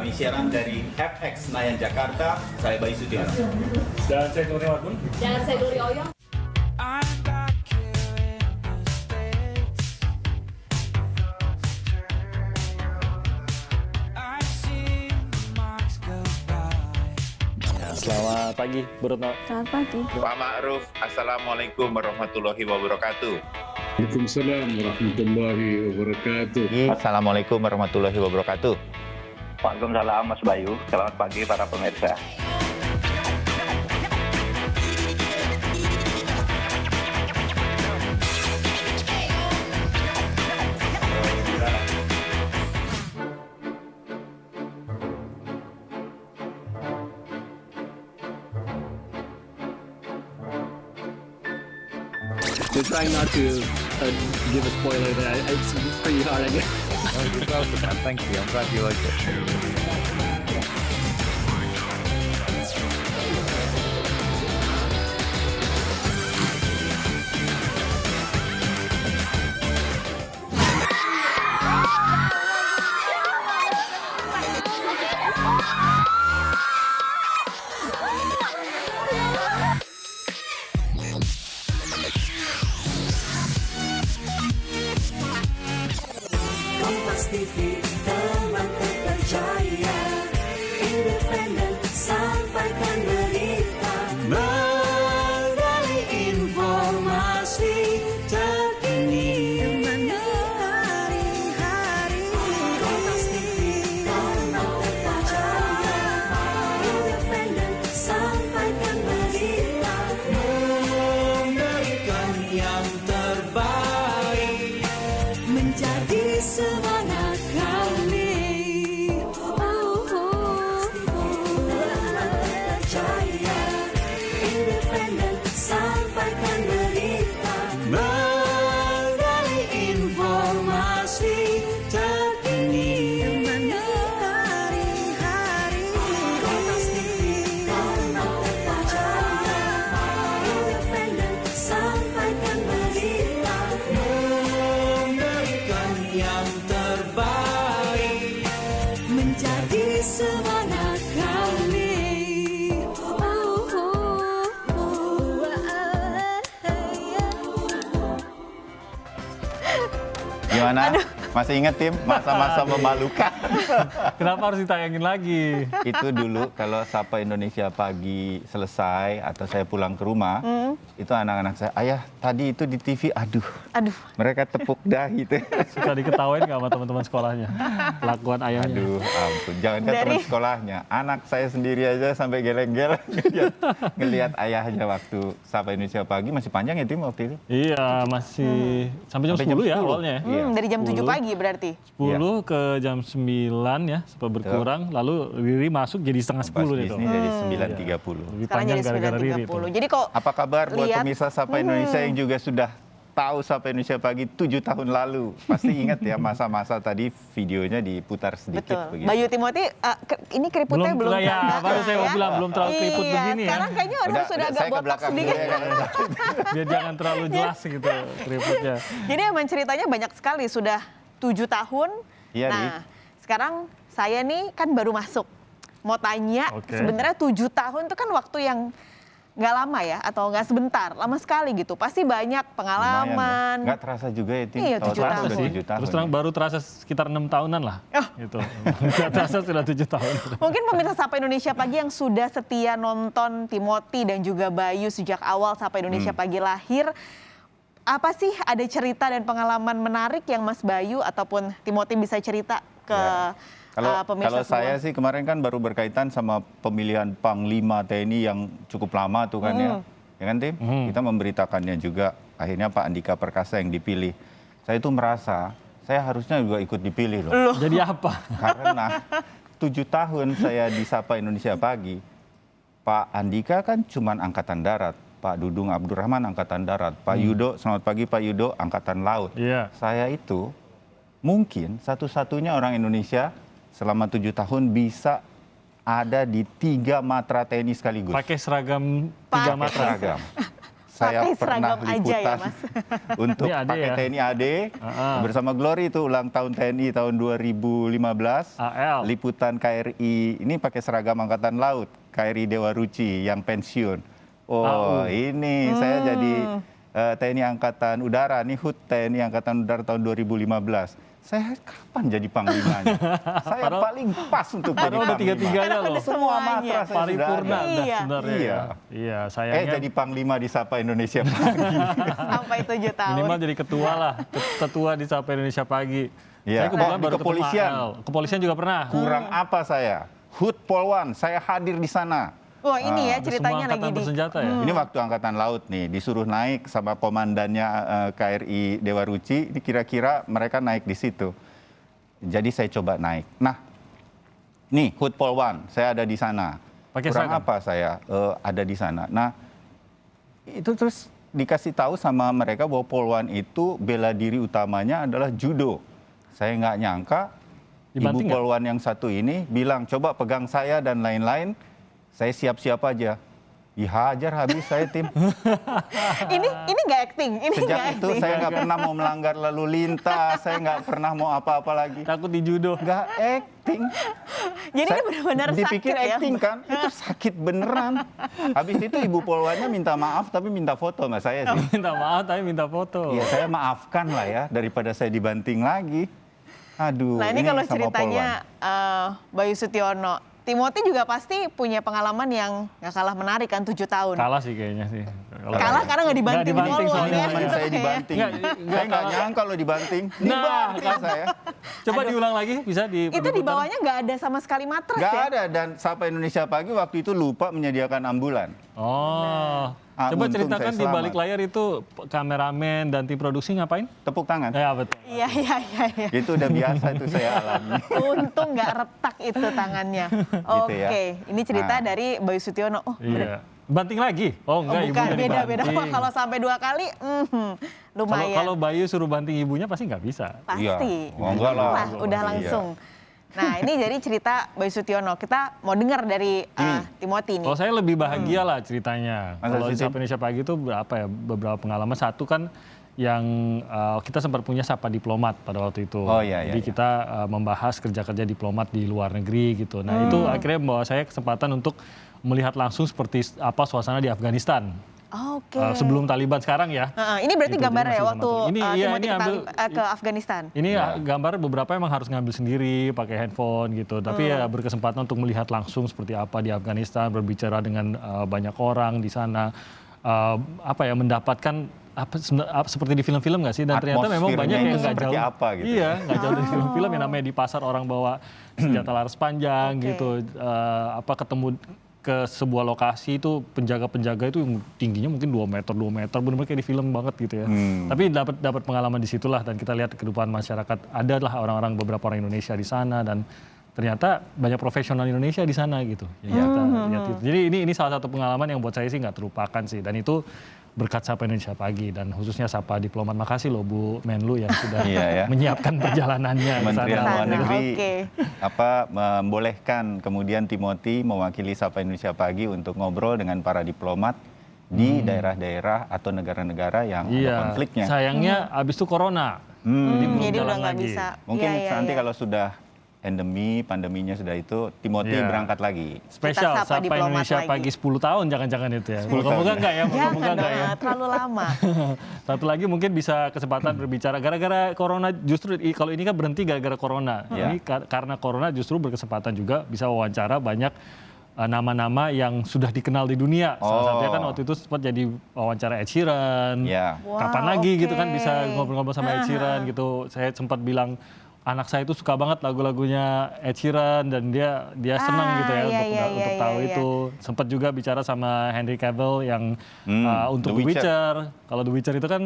Kami siaran dari FX Senayan Jakarta. Saya Bayu Sutiono. Dan saya Nuri Warbun. Dan saya Duri Oyong. Selamat pagi, Bu Retno. Selamat pagi. Pak Ma'ruf, Assalamualaikum warahmatullahi wabarakatuh. Waalaikumsalam warahmatullahi wabarakatuh. Assalamualaikum warahmatullahi wabarakatuh. Waalaikumsalam Mas Bayu, selamat pagi para pemirsa. We're trying not to give a spoiler there. It's pretty hard, I guess. Oh, you welcome, man. Thank you. I'm glad you liked it. Kompas TV, teman terpercaya, independen, sampaikan berita, menggali informasi terkini, menemani hari. Kompas TV, teman terpercaya, independen, sampaikan berita, memberikan yang terbaik, menjadi semangat kami. Percaya, independen, sampaikan berita, menggali informasi terkini, menemani hari. Kompas TV, terpercaya, independen, sampaikan berita, memberikan yang terbaik, menjadi semangat kami. Gimana? Masih ingat, Tim? Masa-masa memalukan. Kenapa harus ditayangin lagi? Itu dulu kalau Sapa Indonesia Pagi selesai atau saya pulang ke rumah, itu anak-anak saya, ayah tadi itu di TV, aduh. Mereka tepuk dahi tuh. Suka diketawain nggak sama teman-teman sekolahnya? Lakuan ayahnya. Aduh, ampun. Jangan kan teman sekolahnya. Anak saya sendiri aja sampai geleng-geleng ngelihat ayahnya waktu Sapa Indonesia Pagi. Masih panjang ya, Tim, waktu itu? Iya, masih sampai jam 10 ya awalnya. Iya. Dari jam 7 10. pagi berarti. 10 ke jam 9 ya, sampai berkurang. Lalu Riri masuk jadi setengah 10 itu. Bisnis jadi 9.30. Lebih Sekarang panjang jadi gara-gara Riri itu. 9.30. Jadi kok Apa kabar buat lihat- pemirsa Sapa Indonesia yang juga sudah tahu Sapa Indonesia Pagi 7 tahun lalu? Pasti ingat ya masa-masa tadi videonya diputar sedikit betul. begitu. Bayu Timothy, ini keriputnya belum ya, terangkat baru saya mau ya. bilang belum terlalu keriput Iya, begini ya. sekarang kayaknya udah agak saya ke botak belakang dulu sedikit. ya, kan? Biar jangan terlalu jelas gitu keriputnya. Jadi emang ceritanya banyak sekali, sudah 7 tahun. Iya, Di. Nah, sekarang saya nih kan baru masuk. Mau tanya, Oke. sebenarnya 7 tahun itu kan waktu yang nggak lama ya, atau nggak sebentar, lama sekali gitu. Pasti banyak Lumayan pengalaman. ya. Nggak terasa juga ya, Tim? Iya, Tahu-tahu 7 tahun. udah 7 tahun. Terus terang baru terasa sekitar 6 tahunan lah. Oh. Gitu. Nggak terasa sudah 7 tahun. Mungkin pemirsa Sapa Indonesia Pagi yang sudah setia nonton Timothy dan juga Bayu sejak awal Sapa Indonesia Pagi lahir, apa sih ada cerita dan pengalaman menarik yang Mas Bayu ataupun Timothy bisa cerita ke Ya. pemirsa Kalau semua? saya sih kemarin kan baru berkaitan sama pemilihan Panglima TNI yang cukup lama tuh kan ya. Ya kan, Tim? Kita memberitakannya juga. Akhirnya Pak Andika Perkasa yang dipilih. Saya itu merasa saya harusnya juga ikut dipilih loh. Jadi apa? Karena 7 tahun saya di Sapa Indonesia Pagi, Pak Andika kan cuman Angkatan Darat, Pak Dudung Abdurrahman Angkatan Darat, Pak Yudo, selamat pagi Pak Yudo, Angkatan Laut. Iya. Saya itu mungkin satu-satunya orang Indonesia selama 7 tahun bisa ada di 3 matra TNI sekaligus. Pakai seragam 3 Pakai matra. Seragam. saya Pakai pernah seragam aja ya, liputan Mas? untuk Ini AD pakai ya? TNI AD bersama Glory itu ulang tahun TNI tahun 2015. AL. Liputan KRI ini pakai seragam Angkatan Laut, KRI Dewa Ruci yang pensiun. Oh, ini saya jadi TNI Angkatan Udara, nih HUT TNI Angkatan Udara tahun 2015. Saya kapan jadi panglimanya? Saya paling pas untuk jadi Padahal udah panglima. tiga-tiganya loh. Udah Semua semuanya. matra saya sudah Paripurna ada. dah Iya. sebenarnya. Iya. Iya, sayangnya jadi panglima di Sapa Indonesia Pagi. Sampai 7 tahun. minimal jadi ketua lah, ketua di Sapa Indonesia Pagi. Iya. Saya kebetulan Di baru ketemu kepolisian. AL. Kepolisian juga pernah. Kurang apa saya? HUT Polwan, saya hadir di sana. Wah ini ya Di ceritanya semua lagi angkatan di... bersenjata ya. Ini waktu Angkatan Laut nih, disuruh naik sama komandannya KRI Dewa Ruci, ini kira-kira mereka naik di situ. Jadi saya coba naik. Nah, nih HUT Polwan, saya ada di sana. Pakai Kurang seragam? apa saya ada di sana. Nah, itu terus dikasih tahu sama mereka bahwa Polwan itu bela diri utamanya adalah judo. Saya nggak nyangka Dibanting Ibu nggak? Polwan yang satu ini bilang, coba pegang saya dan lain-lain, saya siap-siap aja. Dihajar habis saya tim. Ini nggak acting, ini nggak Sejak itu acting. saya nggak pernah mau melanggar lalu lintas, saya nggak pernah mau apa-apa lagi. Takut di judo. Nggak acting. Jadi Saya ini benar-benar dipikir sakit ya. acting kan, itu sakit beneran. Habis itu Ibu Polwannya minta maaf tapi minta foto sama saya sih. Minta maaf tapi minta foto. Iya, saya maafkan lah ya daripada saya dibanting lagi. Aduh, Nah ini kalau sama ceritanya Bayu Sutiono, Timothy juga pasti punya pengalaman yang nggak kalah menarik kan 7 tahun. Kalah sih kayaknya sih. Kalah karena nggak dibanting, Nggak dibanting Polwan soalnya. ya. Polwan. Saya dibanting. Nggak, Saya nggak nyangka kalau dibanting. Dibanting saya. Coba diulang lagi bisa di Itu di bawahnya nggak ada sama sekali matras Nggak ya. ada, dan Sapa Indonesia Pagi waktu itu lupa menyediakan ambulan. Oh. Coba Untung ceritakan saya di balik selamat. layar itu kameramen dan tim produksi ngapain? Tepuk tangan. Ya betul. Iya. Itu udah biasa itu saya alami. Untung nggak retak itu tangannya. Gitu ya. Oke, ini cerita Nah. dari Bayu Sutiono. Oh, Iya. Banting lagi? Oh enggak, bukan ibunya beda-beda. dibanting. Wah, kalau sampai 2 kali, lumayan. Kalau Bayu suruh banting ibunya pasti nggak bisa. Pasti. Iya. Oh, enggak lah. Wah, udah Iya. langsung. Nah, ini jadi cerita Bayu Sutiono. Kita mau dengar dari Timothy nih. Kalau saya lebih bahagia lah ceritanya. Masa Kalau di sih, Sapa Tim? Indonesia Pagi itu berapa ya, beberapa pengalaman. Satu kan yang kita sempat punya Sapa Diplomat pada waktu itu. Oh, iya, iya, Jadi iya. kita membahas kerja-kerja diplomat di luar negeri gitu. Nah itu akhirnya membawa saya kesempatan untuk melihat langsung seperti apa suasana di Afghanistan. Oke. Sebelum Taliban sekarang ya. Ini berarti Gitu, gambar jadi ya masih waktu sama-sama. Ini, iya, Timothy ini ambil- ke Afghanistan. Ini Ya. gambar beberapa emang harus ngambil sendiri pakai handphone gitu. Tapi ya berkesempatan untuk melihat langsung seperti apa di Afghanistan, berbicara dengan banyak orang di sana, mendapatkan seperti di film-film nggak sih? Dan ternyata memang Atmosfernya banyak itu yang nggak seperti jauh. apa gitu Iya, nggak jauh dari film-film yang namanya di pasar orang bawa senjata laras panjang Oke. gitu. Ketemu ke sebuah lokasi itu penjaga-penjaga itu yang tingginya mungkin 2 meter, benar-benar kayak di film banget gitu ya. Tapi dapat pengalaman di situlah dan kita lihat kehidupan masyarakat, ada lah orang-orang, beberapa orang Indonesia di sana dan ternyata banyak profesional Indonesia di sana gitu. Ya, kita lihat itu. Jadi ini salah satu pengalaman yang buat saya sih nggak terlupakan sih, dan itu berkat Sapa Indonesia Pagi dan khususnya Sapa Diplomat. Makasih loh Bu Menlu yang sudah Iya, ya. menyiapkan perjalanannya ke Kementerian sana. Luar Negeri Oke. membolehkan kemudian Timothy mewakili Sapa Indonesia Pagi untuk ngobrol dengan para diplomat di daerah-daerah atau negara-negara yang ada konfliknya. Sayangnya abis itu corona. Jadi udah jalan nggak lagi. bisa. Mungkin Iya, iya, nanti iya. kalau sudah pandeminya sudah itu, Timothy Iya. berangkat lagi. Spesial Kita sapa Sapa diplomat Indonesia lagi. Pagi 10 tahun jangan-jangan itu ya. 10 Moga-moga tahun. enggak ya, Jangan moga-moga enggak ya. dong, terlalu lama. Satu lagi mungkin bisa kesempatan berbicara gara-gara corona, justru kalau ini kan berhenti gara-gara corona. Ya. Ini karena corona justru berkesempatan juga bisa wawancara banyak nama-nama yang sudah dikenal di dunia. Salah Oh. satunya kan waktu itu sempat jadi wawancara Ed Sheeran. Ya. Kapan Wow, lagi gitu kan oke. bisa ngobrol-ngobrol sama Ed Sheeran gitu. Saya sempat bilang anak saya itu suka banget lagu-lagunya Ed Sheeran dan dia senang gitu ya iya, untuk iya, tahu iya. itu. Sempat juga bicara sama Henry Cavill yang untuk The The Witcher. Witcher. Kalau The Witcher itu kan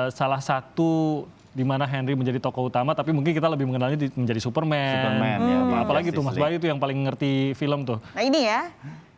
salah satu di mana Henry menjadi tokoh utama, tapi mungkin kita lebih mengenalnya menjadi Superman. Superman, ya, di Apalagi tuh Justice Mas League. Bayu tuh yang paling ngerti film tuh. Nah ini ya,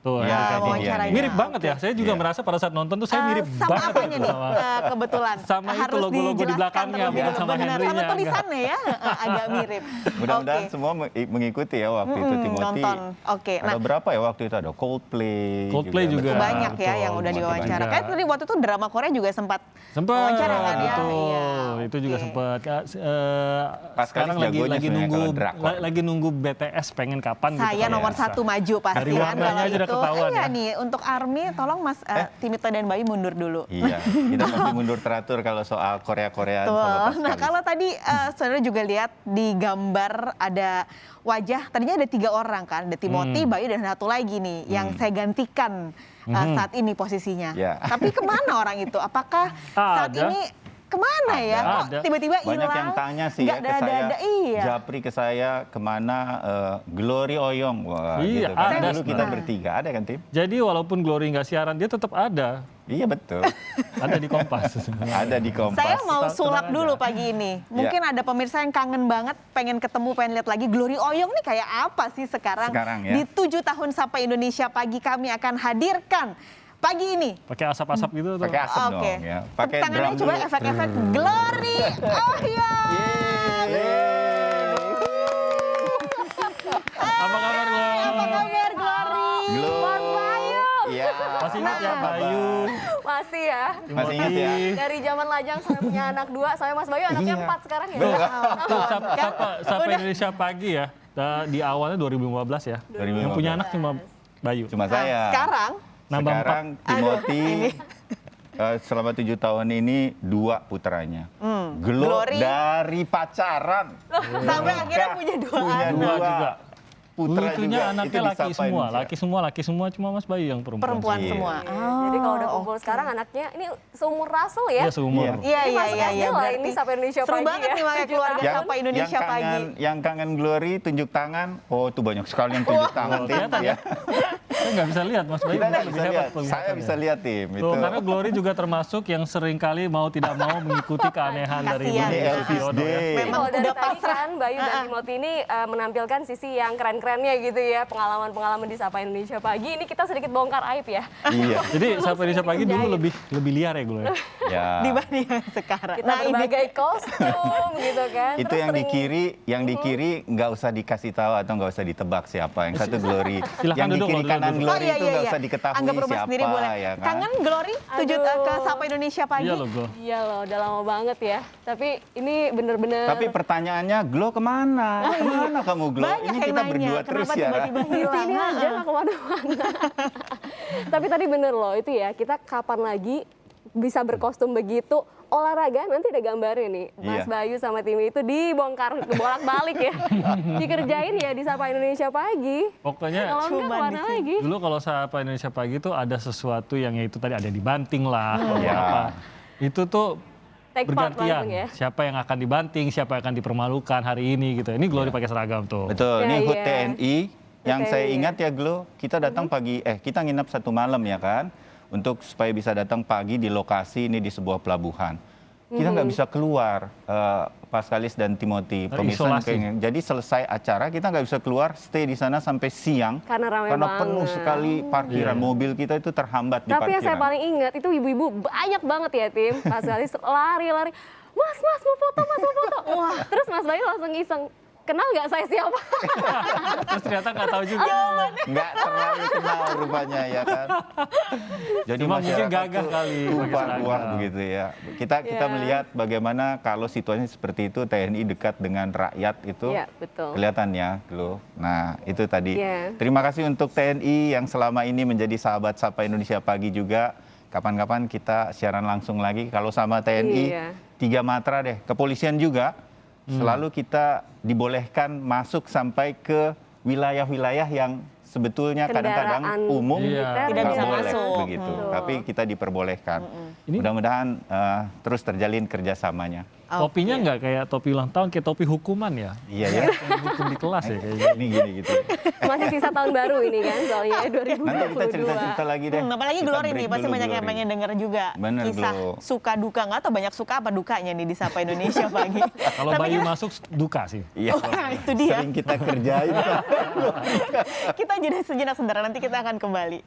Tuh, Iya, Andika ini dia wawancaranya. nih. mirip banget ya. Saya juga Iya. merasa pada saat nonton tuh saya mirip sama banget apanya gitu nih sama. kebetulan? Sama itu Harus logo-logo di dijelaskan belakangnya, terlebih bukan dulu. sama Benar, sama Henry-nya, tulisannya ya agak mirip. Mudah-mudahan Oke. semua mengikuti ya waktu itu Timothy. Nonton. Oke. Ada Nah, berapa ya waktu itu? Ada Coldplay juga. itu banyak ya Betul, yang udah banyak diwawancara. juga. Kayak tadi waktu itu drama Korea juga sempat Sempat, wawancara kan ya? betul. Iya, Itu juga oke. sempat. jagonya Sekarang lagi sebenarnya nunggu kalau drakor. lagi nunggu BTS pengen kapan gitu. Saya kalau nomor biasa. 1 maju pasti Dari kan warnanya kalau aja udah itu. ketahuan Iya ya. nih, untuk ARMY tolong Mas Timito dan Bayu mundur dulu. Iya, kita masih mundur teratur kalau soal Korea-Koreaan Betul. sama Paskalis. Nah kalau tadi saudara juga lihat di gambar ada wajah, tadinya ada 3 orang kan, ada Timothy, Bayu dan satu lagi nih yang saya gantikan saat ini posisinya. Ya. Tapi kemana orang itu? Apakah saat Ada. ini kemana ya? Kok Ada. tiba-tiba hilang? Banyak yang tanya sih Nggak ya ke saya, ada, iya. Japri ke saya, kemana Glory Oyong. Wah, Iya, gitu. Karena ada. dulu kita Nah. bertiga, ada kan Tim? Jadi walaupun Glory nggak siaran, dia tetap ada. Iya betul, Ada di Kompas. ada di Kompas. Saya mau Tenang sulap aja. dulu pagi ini. Mungkin ada pemirsa yang kangen banget, pengen ketemu, pengen lihat lagi Glory Oyong nih kayak apa sih sekarang. Sekarang ya. Di 7 tahun Sapa Indonesia Pagi kami akan hadirkan pagi ini. Pakai asap-asap gitu tuh. Pakai asap Oke. dong ya. Pakai Tepuk tangannya drum coba dulu. efek-efek Glory Oyong. Apa kabar lo? Apa kabar Glory? Glory. Mas Bayu. Iya. Masih ingat ya Bayu? Masih ya. Masih ingat ya? Dari zaman lajang sampai punya anak 2, saya Mas Bayu anaknya Iya. 4 sekarang ya. Betul. Tuh, Sapa Indonesia Pagi ya. Di awalnya 2015 ya. 2015. Yang punya anak cuma Bayu. Cuma saya. Sekarang Nambah Sekarang Timothy selama 7 tahun ini 2 putranya. Glory. Dari pacaran. sampai akhirnya punya 2 Punya anak. Dua 2 juga. putra Lucunya juga. anaknya Itu laki disapa semua, Indonesia. laki semua, cuma Mas Bayu yang perempuan. Perempuan Iya. semua. Jadi kalau udah Oh, kumpul oke. sekarang anaknya ini seumur Russell ya. Iya seumur. Iya. Iya, Ini iya, masuk iya, SD iya. lah Berarti ini Sapa Indonesia seru Pagi banget ya. nih makanya keluarga Sapa Indonesia Pagi. Yang kangen Glory tunjuk tangan. Oh, tuh banyak sekali yang tunjuk tangan tim kelihatan ya. Saya nggak bisa lihat Mas Bayu. Kita nggak lebih bisa hebat lihat. Saya penglihatannya. bisa lihat tim itu. Tuh, karena Glory juga termasuk yang sering kali mau tidak mau mengikuti keanehan dari Kasihan. Budi Ini Elvis Sutyono ya. Day. Jadi Memang kalau dari udah tadi pasrah. kan Bayu dan Timothy ini menampilkan sisi yang keren-kerennya gitu ya, pengalaman-pengalaman di Sapa Indonesia Pagi. Ini kita sedikit bongkar aib ya. Iya. Jadi Sapa Indonesia Pagi dulu lebih liar ya Glory. Ya. Dibanding yang sekarang. Kita berbagai kostum gitu kan. Itu Terus yang di kiri nggak usah dikasih tahu atau nggak usah ditebak siapa. Yang satu Glory. Silahkan Yang di duduk, kiri duduk, kanan duduk. Glory itu nggak usah diketahui Anggap rumah siapa sendiri boleh. ya kan. Kangen Glory tujuh Aduh. ke Sapa Indonesia Pagi. Iya loh Glo. Iya loh, udah lama banget ya. Tapi ini bener-bener Tapi pertanyaannya, Glo kemana? Kemana kamu Glo? Banyak Ini yang kita nanya, berdua terus kenapa ya. tiba-tiba di hilang? sini aja nggak kemana-mana. Tapi tadi bener loh itu ya, kita kapan lagi bisa berkostum begitu, olahraga nanti ada gambarnya nih. Mas Iya. Bayu sama tim itu dibongkar bolak-balik ya. Dikerjain ya di Sapa Indonesia Pagi. Pokoknya Kalau enggak Cuman kemana di sini. lagi? dulu kalau Sapa Indonesia Pagi tuh ada sesuatu yang itu tadi ada dibanting lah, atau Iya. apa. Itu tuh Take part bergantian. langsung ya. Siapa yang akan dibanting, siapa yang akan dipermalukan hari ini gitu. Ini Glory pakai seragam tuh. Betul, Ya, ini HUT iya. TNI. Yang saya TNI, ingat ya Glo, kita datang pagi, kita nginap 1 malam ya kan. Untuk supaya bisa datang pagi di lokasi ini di sebuah pelabuhan. Kita nggak bisa keluar, Paskalis dan Timothy. Pemirsa Isolasi. pengen. Jadi selesai acara kita nggak bisa keluar, stay di sana sampai siang. Karena ramai penuh banget. sekali parkiran, mobil kita itu terhambat di Tapi yang saya parkiran. paling ingat itu ibu-ibu banyak banget ya tim. Pas kali lari-lari. Mas mau foto, Mas mau foto. Wah, terus Mas Bayu langsung iseng. Kenal nggak saya siapa? Terus ternyata nggak tahu juga. Nggak terlalu kenal rupanya ya kan. Jadi Cuma mungkin masyarakat gagah tuh kali pakai tumpah seragam. ruah begitu ya. Kita Ya. melihat bagaimana kalau situasi seperti itu TNI dekat dengan rakyat itu Iya, betul. kelihatan ya, Glo. Nah itu tadi. Iya. Terima kasih untuk TNI yang selama ini menjadi sahabat Sapa Indonesia Pagi juga. Kapan-kapan kita siaran langsung lagi. Kalau sama TNI Iya. 3 matra deh. Kepolisian juga. Selalu kita dibolehkan masuk sampai ke wilayah-wilayah yang sebetulnya kadang-kadang Kendaraan umum Iya. Tidak nggak bisa boleh masuk. begitu. Betul. Tapi kita diperbolehkan. Ini- Mudah-mudahan terus terjalin kerjasamanya. Topinya nggak kayak topi ulang tahun, kayak topi hukuman ya. Iya ya. Hukum di kelas ya kayaknya. Ini gini gitu. Masih sisa tahun baru ini kan, soalnya Nanti kita 2022. cerita-cerita lagi deh. Apalagi Kita Glory nih, break pasti dulu, banyak yang Glory. pengen denger juga Bener, kisah Glo. suka duka, nggak tahu banyak suka apa dukanya nih di Sapa Indonesia pagi. Kalau Tapi Bayu kita- masuk duka sih. Iya. Wah, itu dia. Sering kita kerjain. Kita jeda sejenak sebentar, nanti kita akan kembali.